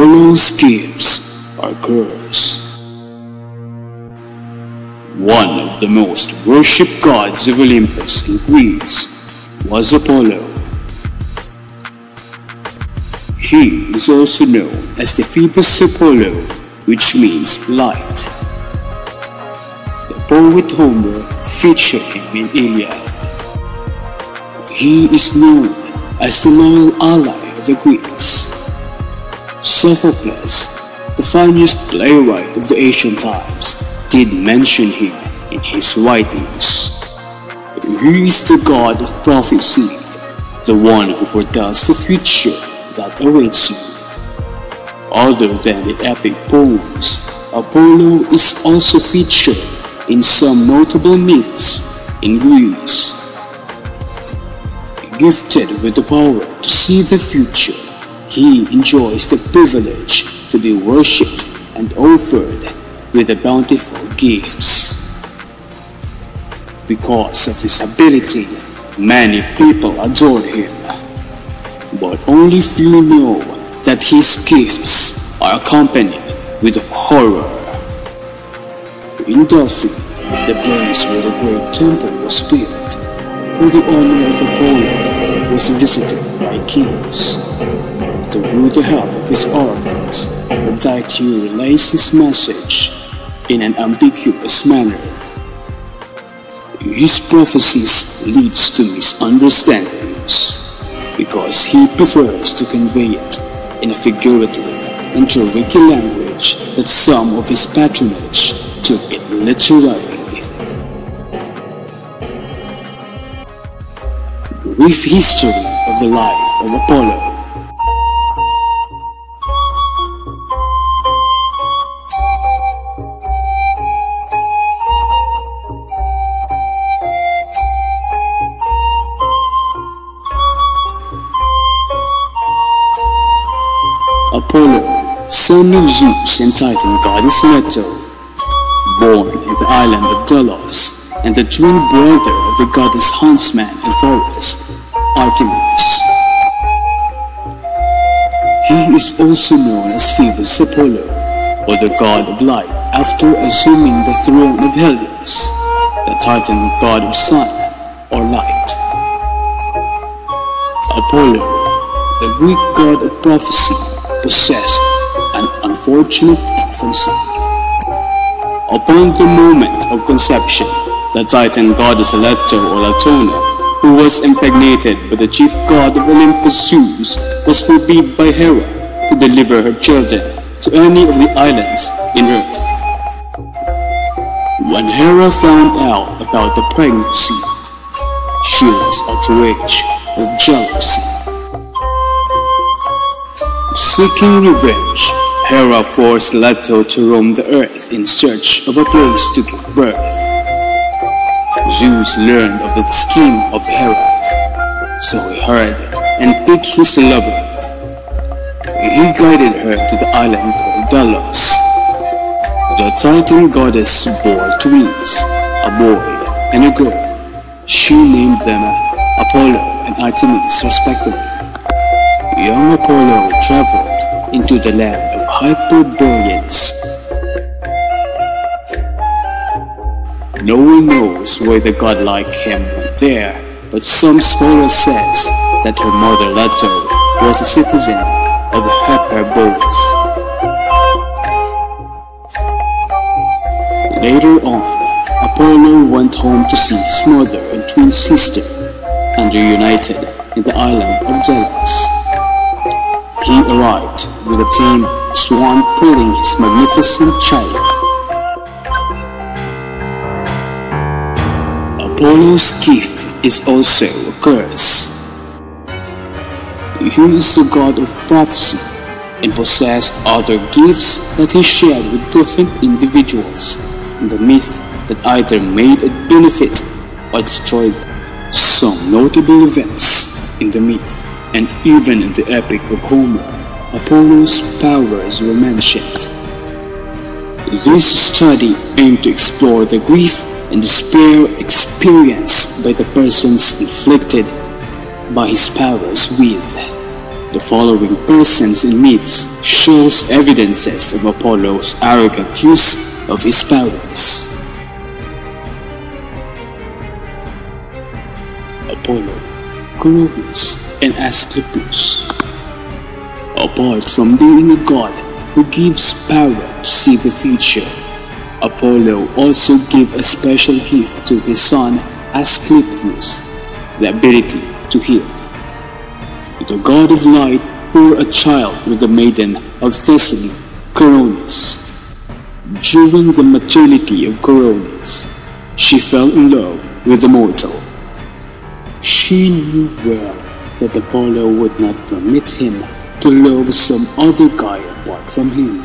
Apollo's gifts are cursed. One of the most worshipped gods of Olympus in Greece was Apollo. He is also known as the Phoebus Apollo, which means light. The poet Homer featured him in Iliad. He is known as the loyal ally of the Greeks. Sophocles, the finest playwright of the ancient times, did mention him in his writings. He is the god of prophecy, the one who foretells the future that awaits you. Other than the epic poems, Apollo is also featured in some notable myths in Greece. Gifted with the power to see the future, he enjoys the privilege to be worshipped and offered with the bountiful gifts. Because of his ability, many people adore him, but only few know that his gifts are accompanied with horror. In Delphi, the place where the great temple was built for the honor of Apollo, was visited by kings. Through the help of his oracles, the deity relays his message in an ambiguous manner. His prophecies leads to misunderstandings because he prefers to convey it in a figurative and tricky language that some of his patronage took it literally. Brief history of the life of Apollo. Apollo, son of Zeus and Titan goddess Leto, born in the island of Delos, and the twin brother of the goddess huntsman and forest, Artemis. He is also known as Phoebus Apollo, or the god of light, after assuming the throne of Helios, the Titan god of sun, or light. Apollo, the Greek god of prophecy, possessed an unfortunate infancy. Upon the moment of conception, the Titan goddess Leto or Latona, who was impregnated by the chief god of Olympus Zeus, was forbid by Hera to deliver her children to any of the islands in Earth. When Hera found out about the pregnancy, she was outraged with jealousy. Seeking revenge, Hera forced Leto to roam the earth in search of a place to give birth. Zeus learned of the scheme of Hera, so he hurried and picked his lover. He guided her to the island called Delos. The Titan goddess bore twins, a boy and a girl. She named them Apollo and Artemis respectively. Young Apollo traveled into the land of Hyperboreans. No one knows why the godlike him went there, but some scholars says that her mother Leto was a citizen of Hyperboreans. Later on, Apollo went home to see his mother and twin sister, and reunited in the island of Delos. He arrived with a tame swan pulling his magnificent chariot. Apollo's gift is also a curse. He is the god of prophecy and possessed other gifts that he shared with different individuals in the myth that either made a benefit or destroyed some notable events in the myth. And even in the epic of Homer, Apollo's powers were mentioned. This study aimed to explore the grief and despair experienced by the persons inflicted by his powers with. The following persons and myths shows evidences of Apollo's arrogant use of his powers. Apollo, Coronis, and Asclepius. Apart from being a god who gives power to see the future, Apollo also gave a special gift to his son Asclepius, the ability to heal. The god of light bore a child with the maiden of Thessaly, Coronis. During the maternity of Coronis, she fell in love with the mortal. She knew well that Apollo would not permit him to love some other guy apart from him.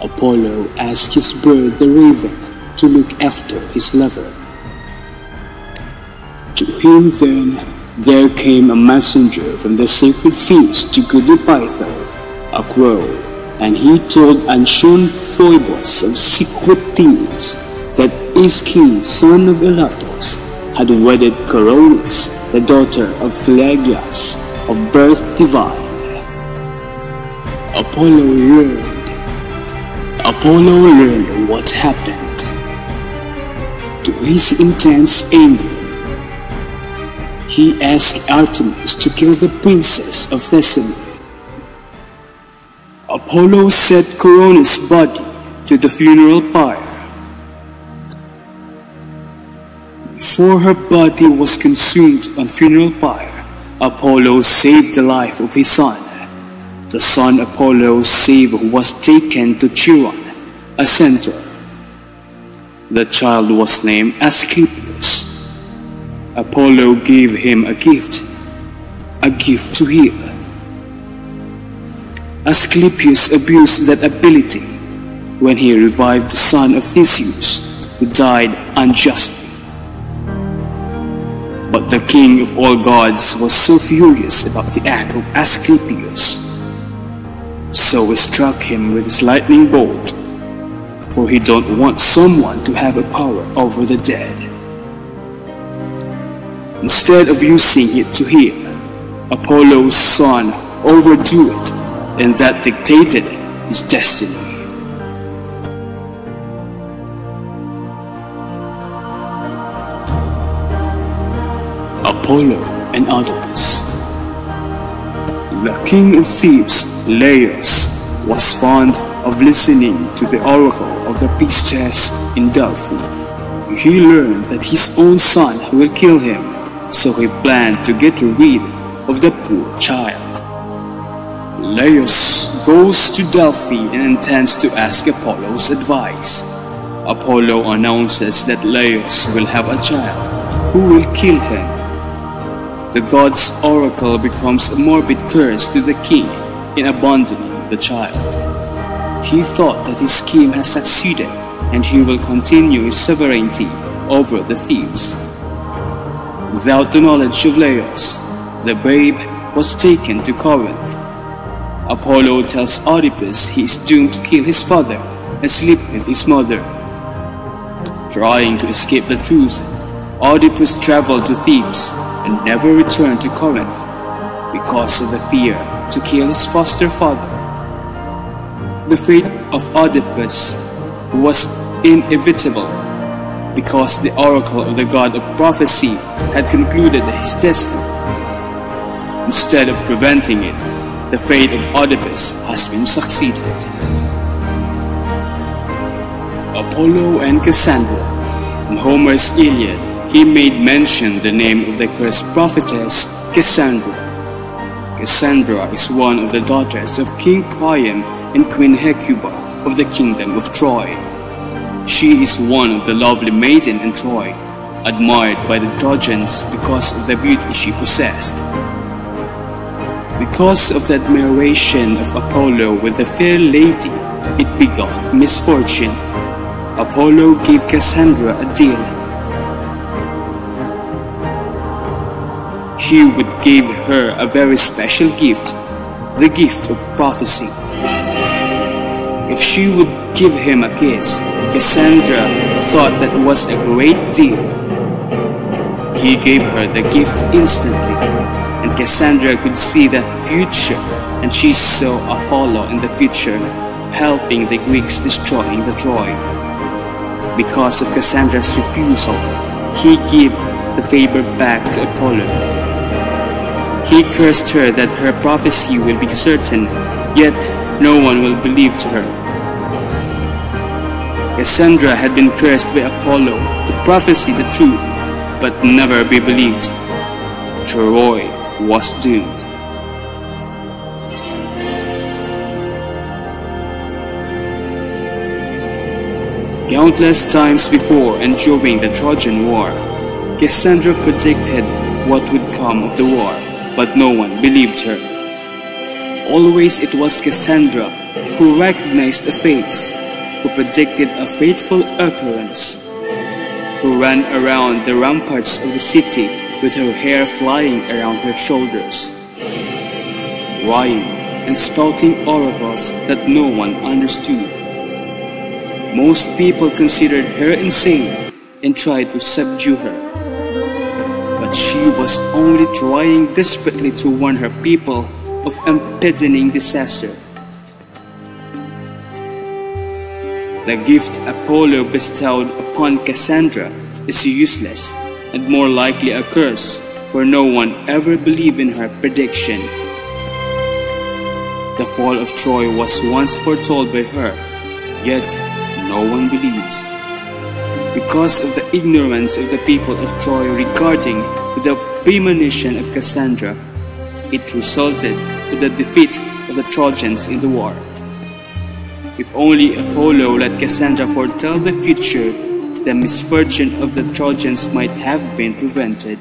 Apollo asked his bird, the raven, to look after his lover. To him then there came a messenger from the sacred feast to goodly Pytho, a crow, and he told unshown Phoebus of secret things that Ischy, son of Elatos, had wedded Coronis, the daughter of Phlegyas, of birth divine. Apollo learned what happened. To his intense anger, he asked Artemis to kill the princess of Thessaly. Apollo set Coronis' body to the funeral pyre. Before her body was consumed on funeral pyre, Apollo saved the life of his son. The son Apollo saved was taken to Chiron, a centaur. The child was named Asclepius. Apollo gave him a gift to heal. Asclepius abused that ability when he revived the son of Theseus, who died unjustly. But the king of all gods was so furious about the act of Asclepius, so he struck him with his lightning bolt, for he don't want someone to have a power over the dead. Instead of using it to heal, Apollo's son overdo it, and that dictated his destiny. Apollo and Oedipus. The king of Thebes, Laius, was fond of listening to the oracle of the priestess in Delphi. He learned that his own son will kill him, so he planned to get rid of the poor child. Laius goes to Delphi and intends to ask Apollo's advice. Apollo announces that Laius will have a child who will kill him. The god's oracle becomes a morbid curse to the king in abandoning the child. He thought that his scheme has succeeded and he will continue his sovereignty over the Thebes. Without the knowledge of Laius, the babe was taken to Corinth. Apollo tells Oedipus he is doomed to kill his father and sleep with his mother. Trying to escape the truth, Oedipus traveled to Thebes and never returned to Corinth because of the fear to kill his foster father. The fate of Oedipus was inevitable because the oracle of the god of prophecy had concluded his destiny. Instead of preventing it, the fate of Oedipus has been succeeded. Apollo and Cassandra. In Homer's Iliad, he made mention the name of the cursed prophetess Cassandra. Cassandra is one of the daughters of King Priam and Queen Hecuba of the kingdom of Troy. She is one of the lovely maidens in Troy, admired by the Trojans because of the beauty she possessed. Because of the admiration of Apollo with the fair lady, it begot misfortune. Apollo gave Cassandra a deal. He would give her a very special gift, the gift of prophecy. If she would give him a kiss, Cassandra thought that was a great deal. He gave her the gift instantly, and Cassandra could see the future, and she saw Apollo in the future helping the Greeks destroying the Troy. Because of Cassandra's refusal, he gave the favor back to Apollo. He cursed her that her prophecy will be certain, yet no one will believe to her. Cassandra had been cursed by Apollo to prophesy the truth, but never be believed. Troy was doomed. Countless times before and during the Trojan War, Cassandra predicted what would come of the war, but no one believed her. Always it was Cassandra who recognized a face, who predicted a fateful occurrence, who ran around the ramparts of the city with her hair flying around her shoulders, rhying and spouting oracles that no one understood. Most people considered her insane and tried to subdue her. But she was only trying desperately to warn her people of impending disaster. The gift Apollo bestowed upon Cassandra is useless and more likely a curse, for no one ever believed in her prediction. The fall of Troy was once foretold by her, yet no one believes. Because of the ignorance of the people of Troy regarding the premonition of Cassandra, it resulted in the defeat of the Trojans in the war. If only Apollo let Cassandra foretell the future, the misfortune of the Trojans might have been prevented.